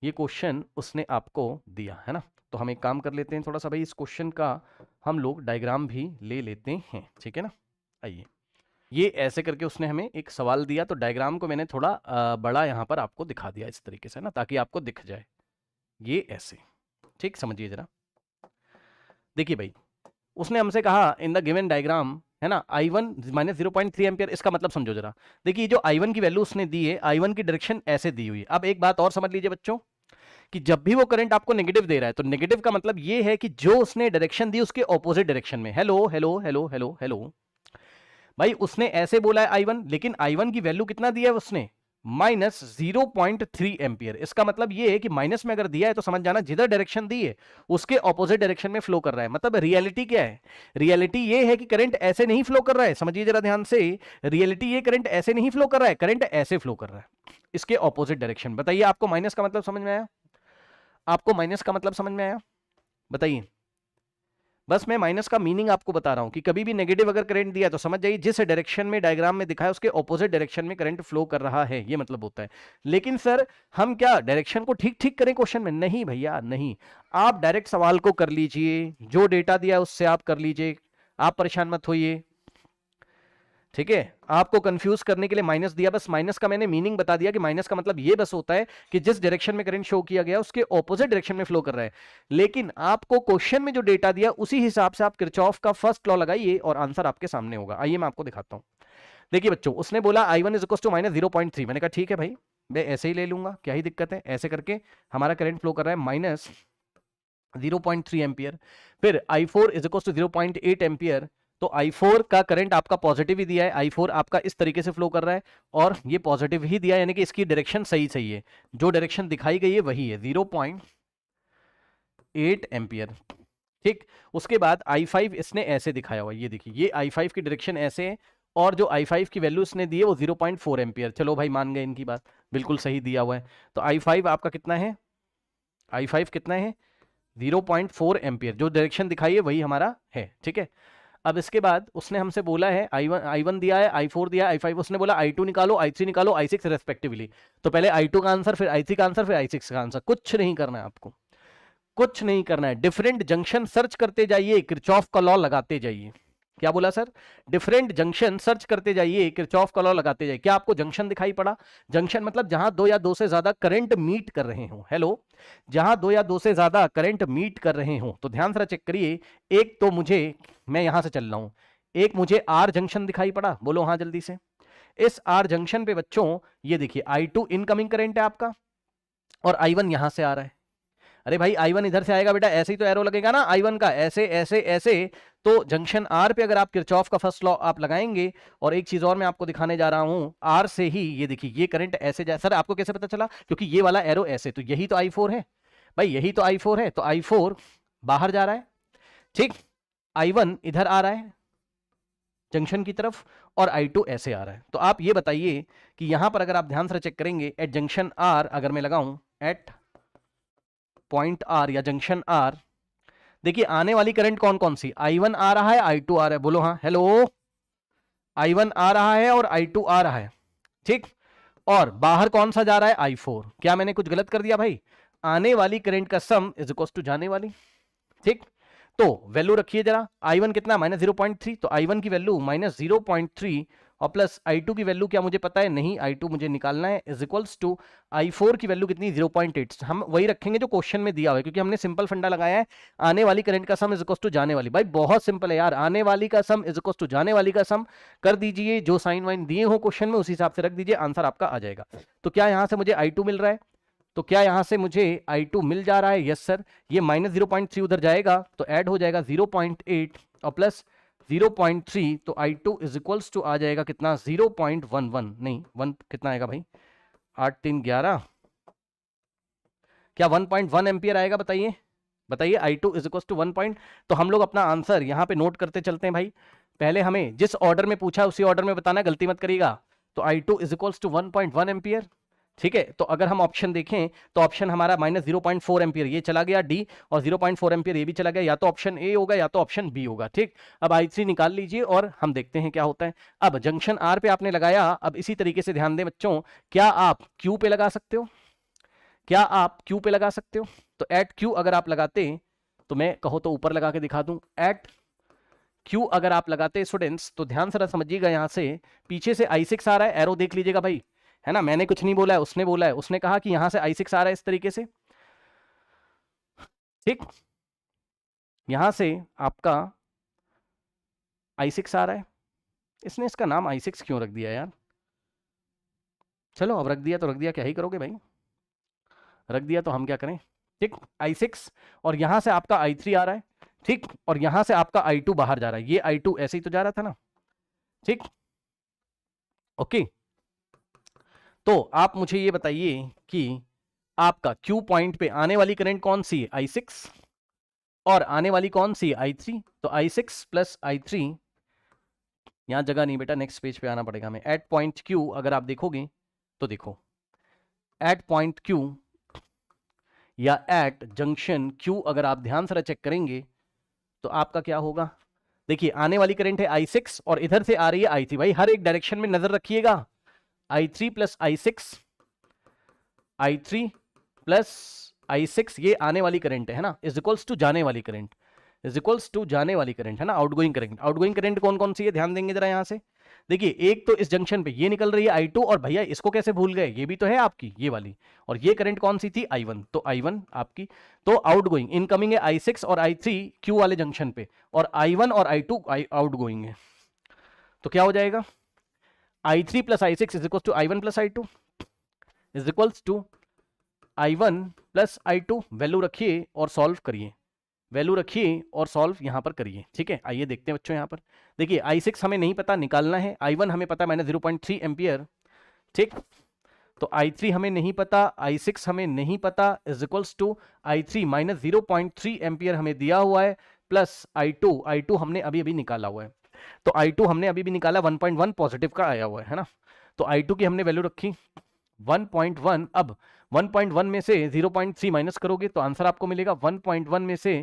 ये क्वेश्चन उसने आपको दिया है ना। तो हम एक काम कर लेते हैं थोड़ा सा भाई, इस क्वेश्चन का हम लोग डायग्राम भी ले लेते हैं, ठीक है ना। आइए, ये ऐसे करके उसने हमें एक सवाल दिया, तो डायग्राम को मैंने थोड़ा बड़ा यहाँ पर आपको दिखा दिया इस तरीके से ना, ताकि आपको दिख जाए। ये ऐसे, ठीक, समझिए जरा। देखिए भाई, उसने हमसे कहा इन द गिवन डायग्राम, है ना, I1 माइनस 0.3 एम्पियर। इसका मतलब समझो जरा। देखिए जो I1 की वैल्यू उसने दी है, I1 की डायरेक्शन ऐसे दी हुई है। अब एक बात और समझ लीजिए बच्चों, कि जब भी वो करंट आपको नेगेटिव दे रहा है, तो नेगेटिव का मतलब ये है कि जो उसने डायरेक्शन दी उसके ऑपोजिट डायरेक्शन में। Hello hello hello hello hello भाई, उसने ऐसे बोला है I1, लेकिन I1 की वैल्यू कितना दिया है उसने, माइनस 0.3 एम्पियर। इसका मतलब ये है कि माइनस में अगर दिया है तो समझ जाना जिधर डायरेक्शन दी है उसके ऑपोजिट डायरेक्शन में फ्लो कर रहा है। मतलब रियलिटी क्या है, रियलिटी ये है कि करंट ऐसे नहीं फ्लो कर रहा है, समझिए जरा ध्यान से। रियलिटी ये करंट ऐसे नहीं फ्लो कर रहा है, करंट ऐसे फ्लो कर रहा है, इसके ऑपोजिट डायरेक्शन। बताइए आपको माइनस का मतलब समझ में आया? आपको माइनस का मतलब समझ में आया? बताइए। बस मैं माइनस का मीनिंग आपको बता रहा हूं कि कभी भी नेगेटिव अगर करंट दिया तो समझ जाइए जिस डायरेक्शन में डायग्राम में दिखा है उसके ऑपोजिट डायरेक्शन में करंट फ्लो कर रहा है, ये मतलब होता है। लेकिन सर हम क्या डायरेक्शन को ठीक ठीक करें क्वेश्चन में? नहीं भैया नहीं, आप डायरेक्ट सवाल को कर लीजिए, जो डेटा दिया है उससे आप कर लीजिए, आप परेशान मत होइए, ठीक है। आपको कंफ्यूज करने के लिए माइनस दिया, बस माइनस का मैंने मीनिंग बता दिया कि माइनस का मतलब ये बस होता है कि जिस डायरेक्शन में करंट शो किया गया उसके ऑपोजिट डायरेक्शन में फ्लो कर रहा है। लेकिन आपको क्वेश्चन में जो डेटा दिया उसी हिसाब से आप किरचॉफ का फर्स्ट लॉ लगाइए और आंसर आपके सामने होगा। आइए मैं आपको दिखाता हूं। देखिए बच्चों, उसने बोला I1 is equal to minus 0.3। मैंने कहा ठीक है भाई, मैं ऐसे ही ले लूंगा, क्या ही दिक्कत है। ऐसे करके हमारा करंट फ्लो कर रहा है माइनस 0.3 एम्पियर। फिर I4 is equal to 0.8 ampere. तो I4 का करंट आपका पॉजिटिव ही दिया है, I4 आपका इस तरीके से फ्लो कर रहा है और ये पॉजिटिव ही दिया है, यानी कि इसकी डायरेक्शन सही सही है, जो डायरेक्शन दिखाई गई है वही है 0.8 एम्पियर, ठीक। उसके बाद I5 इसने ऐसे दिखाया हुआ है, ये देखिए, ये I5 की डायरेक्शन ऐसे है और जो I5 की वैल्यू इसने दी है वो 0.4 एम्पियर। चलो भाई मान गए इनकी बात, बिल्कुल सही दिया हुआ है। तो I5 आपका कितना है, I5 कितना है, 0.4 एम्पियर। जो डायरेक्शन दिखाई है वही हमारा है, ठीक है। अब इसके बाद उसने हमसे बोला है I1 दिया है, I4 दिया है, I5, उसने बोला I2 निकालो, I3 निकालो, I6 रेस्पेक्टिवली। तो पहले I2 का आंसर, फिर I3 का आंसर, फिर I6 का आंसर। कुछ नहीं करना है आपको, कुछ नहीं करना है, डिफरेंट जंक्शन सर्च करते जाइए, किरचॉफ का लॉ लगाते जाइए। क्या बोला सर? डिफरेंट जंक्शन सर्च करते जाइए, किरचॉफ का लॉ लगाते जाइए। क्या आपको जंक्शन दिखाई पड़ा? जंक्शन मतलब जहां दो या दो से ज्यादा करंट मीट कर रहे हो। हेलो, जहां दो या दो से ज्यादा करंट मीट कर रहे हो, तो ध्यान से चेक करिए। एक तो मुझे, मैं यहां से चल रहा हूं, एक मुझे आर जंक्शन दिखाई पड़ा, बोलो हाँ जल्दी से। इस आर जंक्शन पे बच्चों ये देखिए I2 इनकमिंग करंट है आपका और I1 यहां से आ रहा है। अरे भाई I1 इधर से आएगा बेटा, ऐसे ही तो एरो लगेगा ना I1 का, ऐसे ऐसे ऐसे। तो जंक्शन आर पे अगर आप किरचॉफ का फर्स्ट लॉ आप लगाएंगे, और एक चीज और मैं आपको दिखाने जा रहा हूं, आर से ही ये देखिए ये करंट ऐसे जाए। सर आपको कैसे पता चला? क्योंकि ये वाला एरो ऐसे, तो यही तो I4 है भाई, यही तो I4 है। तो I4 बाहर जा रहा है, ठीक, I1 इधर आ रहा है जंक्शन की तरफ, और I2 ऐसे आ रहा है। तो आप ये बताइए कि यहां पर अगर आप ध्यान से चेक करेंगे, एट जंक्शन आर अगर मैं लगाऊं, एट पॉइंट आर या जंक्शन आर, देखिए आने वाली करंट कौन कौन सी, I1 आ रहा है, I2 आ रहा है, बोलो हाँ। हेलो, I1 आ रहा है और I2 आ रहा है, ठीक। और बाहर कौन सा जा रहा है, I4। क्या मैंने कुछ गलत कर दिया भाई? आने वाली करंट का सम इज इक्वल टू जाने वाली, ठीक। तो वैल्यू रखिए जरा, I1 कितना, माइनस 0.3, तो I1 की वैल्यू माइनस 0.3 और प्लस I2 की वैल्यू क्या मुझे पता है, नहीं, I2 मुझे निकालना है, इज इक्वल्स टू I4 की वैल्यू कितनी, 0.8। हम वही रखेंगे जो क्वेश्चन में दिया हुआ है, क्योंकि हमने सिंपल फंडा लगाया है, आने वाली करंट का सम इज इक्वल्स टू जाने वाली। भाई बहुत सिंपल है यार, आने वाली का सम इज इक्वल्स टू जाने वाली का सम कर दीजिए, जो साइन वाइन दिए हो क्वेश्चन में उस हिसाब से रख दीजिए, आंसर आपका आ जाएगा। तो क्या यहां से मुझे I2 मिल रहा है? तो क्या यहां से मुझे I2 मिल जा रहा है? Yes sir. ये माइनस 0.3 उधर जाएगा तो ऐड हो जाएगा 0.8 और प्लस 0.3, तो I2 इज इक्वल्स टू आ जाएगा कितना, 0.11, नहीं 1 कितना आएगा भाई, 8 3 11, क्या 1.1 एम्पियर आएगा? बताइए बताइए, I2 is equals to 1 point. तो हम लोग अपना आंसर यहां पे नोट करते चलते हैं भाई। पहले हमें जिस ऑर्डर में पूछा उसी ऑर्डर में बताना, गलती मत करिएगा। तो I2 is equals to 1.1 ampere, ठीक है। तो अगर हम ऑप्शन देखें तो ऑप्शन हमारा माइनस 0.4 एम्पियर ये चला गया डी, और 0.4 एम्पियर ये भी चला गया, या तो ऑप्शन ए होगा या तो ऑप्शन बी होगा, ठीक। अब I3 निकाल लीजिए और हम देखते हैं क्या होता है। अब जंक्शन आर पे आपने लगाया, अब इसी तरीके से ध्यान दें बच्चों, क्या आप क्यू पे लगा सकते हो? क्या आप Q पे लगा सकते हो? तो एट Q अगर आप लगाते, तो मैं कहो तो ऊपर लगा के दिखा दूं, एट Q अगर आप लगाते स्टूडेंट्स, तो ध्यान से समझिएगा, यहां से पीछे से I6 आ रहा है, एरो देख लीजिएगा भाई, है ना, मैंने कुछ नहीं बोला है, उसने बोला है, उसने कहा कि यहां से I6 आ रहा है इस तरीके से, ठीक, यहां से आपका I6 आ रहा है, इसने इसका नाम I6 क्यों रख दिया यार? चलो अब रख दिया तो रख दिया, क्या ही करोगे भाई, रख दिया तो हम क्या करें, ठीक, I6 और यहां से आपका I3 आ रहा है, ठीक, और यहां से आपका I2 बाहर जा रहा है, ये I2 ऐसे ही तो जा रहा था ना, ठीक, ओके। तो आप मुझे ये बताइए कि आपका Q पॉइंट पे आने वाली करंट कौन सी है, I6, और आने वाली कौन सी है, I3, तो I6 प्लस I3, यहां जगह नहीं बेटा, नेक्स्ट पेज पे आना पड़ेगा हमें, एट पॉइंट Q अगर आप देखोगे तो देखो, एट पॉइंट Q या एट जंक्शन Q अगर आप ध्यान से चेक करेंगे तो आपका क्या होगा, देखिए आने वाली करंट है I6 और इधर से आ रही है I3, भाई हर एक डायरेक्शन में नजर रखिएगा, I3 plus I6, I3 plus I6, ये आने वाली करंट है ना, इज इक्वल्स टू जाने वाली करंट, इज इक्वल्स टू जाने वाली करंट है ना, आउटगोइंग करंट, आउटगोइंग करंट कौन कौन सी है, ध्यान देंगे जरा यहां से, देखिए एक तो इस जंक्शन पे ये निकल रही है I2, और भैया इसको कैसे भूल गए, ये भी तो है आपकी ये वाली, और ये करंट कौन सी थी, I1, तो I1 आपकी, तो आउटगोइंग, इनकमिंग है I6 और I3 Q वाले जंक्शन पे, और I1 और I2 आउटगोइंग है, तो क्या हो जाएगा, I3 plus I6 is equal to I1 plus I2 is equals to I1 plus I2, value रखिए और सॉल्व करिए, वैल्यू रखिए और सॉल्व यहां पर करिए, ठीक है। आइए देखते हैं बच्चों, यहां पर देखिए I6 हमें नहीं पता, निकालना है, I1 हमें पता मैंने 0.3 एम्पियर, ठीक, तो I3 हमें नहीं पता, I6 हमें नहीं पता, is equals to I3 minus 0.3 ampere हमें दिया हुआ है, प्लस I2 हमने अभी अभी निकाला हुआ है, तो I2 हमने अभी भी निकाला, 1.1 पॉजिटिव का आया हुआ है ना, तो I2 की हमने वैल्यू रखी 1.1, अब 1.1 में से 0.3 माइनस करोगे तो आंसर आपको मिलेगा 1.1 में से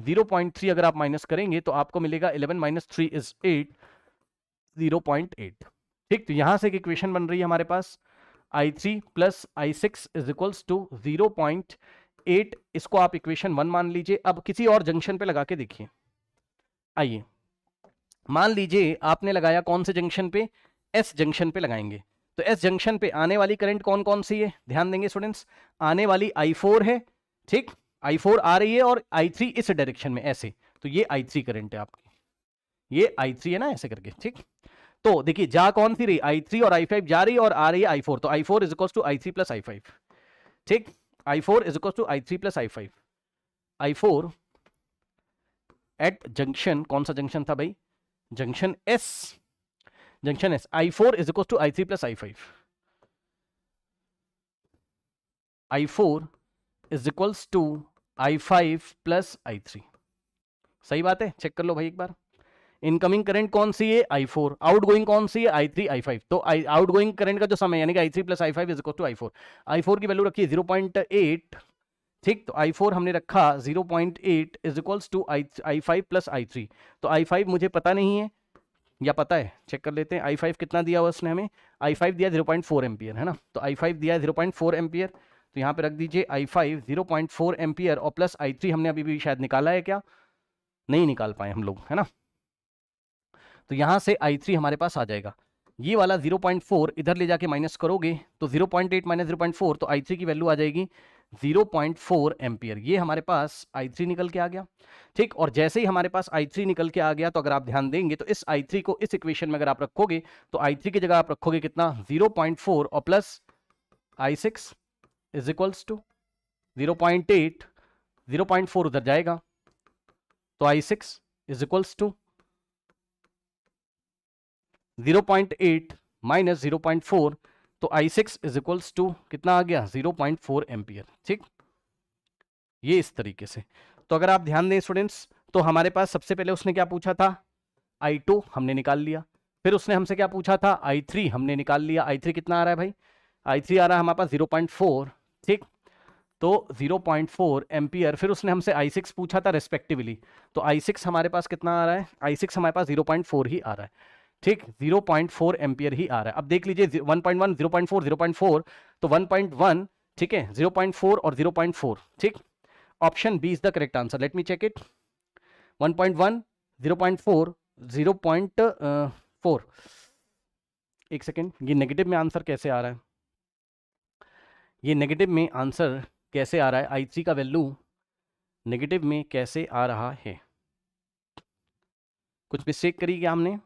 0.3 अगर आप माइनस करेंगे तो आपको मिलेगा 11 माइनस 3 इज 8, 0.8, ठीक, तो यहां से एक इक्वेशन बन रही है हमारे पास, I3 plus I6 is equals to 0.8, इसको आप इक्वेशन 1 मान लीजिए। अब किसी और जंक्शन पे लगा के देखिए, आइए मान लीजिए आपने लगाया कौन से जंक्शन पे, एस जंक्शन पे लगाएंगे, तो एस जंक्शन पे आने वाली करंट कौन कौन सी है, ध्यान देंगे स्टूडेंट्स, आने वाली I4 है, ठीक, I4 आ रही है, और I3 इस डायरेक्शन में ऐसे, तो ये I3 करंट है आपकी, ये I3 है ना, ऐसे करके, ठीक, तो देखिए जा कौन सी रही, I3 और I5 जा रही है, और आ रही है I4, तो I4 is equal to I3 plus I5, ठीक, I4 is equal to I3 plus I5, I4 at junction, कौन सा जंक्शन था भाई, junction S, junction S, I4 is equal to I3 plus I5, I4 is equals to I5 plus I3, सही बात है, check कर लो भाई एक बार, इनकमिंग करंट कौन सी है, I4, आउटगोइंग कौन सी है, I3 I5, तो आउटगोइंग करंट का जो समय यानी कि I3 plus I5 is equal to I4, I4 की वैल्यू रखी 0.8, ठीक, तो I4 हमने रखा 0.8 is equals to I5 plus I3, तो I5 मुझे पता नहीं है, या पता है, चेक कर लेते हैं, I5 कितना दिया हुआ उसने हमें, I5 दिया 0.4 एम्पियर है ना, तो I5 दिया 0.4 एम्पियर, तो यहाँ पे रख दीजिए I5 0.4 एम्पियर, और प्लस I3 हमने अभी भी शायद निकाला है, क्या नहीं निकाल पाए हम लोग, है ना, तो यहां से I3 हमारे पास आ जाएगा, ये वाला 0.4 इधर ले जाके माइनस करोगे तो 0.8 माइनस 0.4, तो I3 की वैल्यू आ जाएगी 0.4 एम्पियर, ये हमारे पास I3 निकल के आ गया, ठीक, और जैसे ही हमारे पास I3 निकल के आ गया, तो अगर आप ध्यान देंगे तो इस I3 को इस इक्वेशन में अगर आप रखोगे, तो I3 की जगह आप रखोगे कितना, 0.4 और plus I6 is equals to 0.8, 0.4 उधर जाएगा, तो I6 is equals to 0.8 minus 0.4, तो I6 इज इक्वल्स टू कितना आ गया, 0.4 एम्पियर, ठीक, ये इस तरीके से। तो अगर आप ध्यान दें स्टूडेंट्स, तो हमारे पास सबसे पहले उसने क्या पूछा था, I2 हमने निकाल लिया, फिर उसने हमसे क्या पूछा था, I3 हमने निकाल लिया, I3 कितना आ रहा है भाई, I3 आ रहा है हमारे पास 0.4, ठीक, तो 0.4 एम्पियर, फिर उसने हमसे I6 पूछा था रेस्पेक्टिवली, तो I6 हमारे पास कितना आ रहा है, I6 हमारे पास 0.4 ही आ रहा है, ठीक, 0.4 एम्पियर ही आ रहा है। अब देख लीजिए 1.1 0.4 0.4, तो 1.1 ठीक है, 0.4 और 0.4, ठीक। Option B is the correct answer. Let me check it. 1.1, 0.4, 0.4। एक सेकेंड, ये नेगेटिव में आंसर कैसे आ रहा है? ये नेगेटिव में आंसर कैसे आ रहा है? I3 का वैल्यू नेगेटिव में कैसे आ रहा है? कुछ मिस्टेक करी क्या हमने?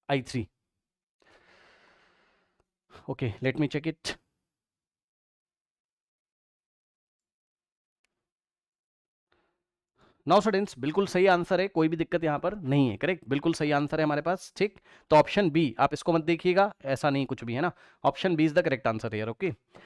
I3, okay, let me check it. Now students, बिल्कुल सही आंसर है, कोई भी दिक्कत यहाँ पर नहीं है, करेक्ट, बिल्कुल सही आंसर है हमारे पास, ठीक। तो ऑप्शन बी, आप इसको मत देखिएगा, ऐसा नहीं कुछ भी है ना, option B is the correct answer यार, ओके।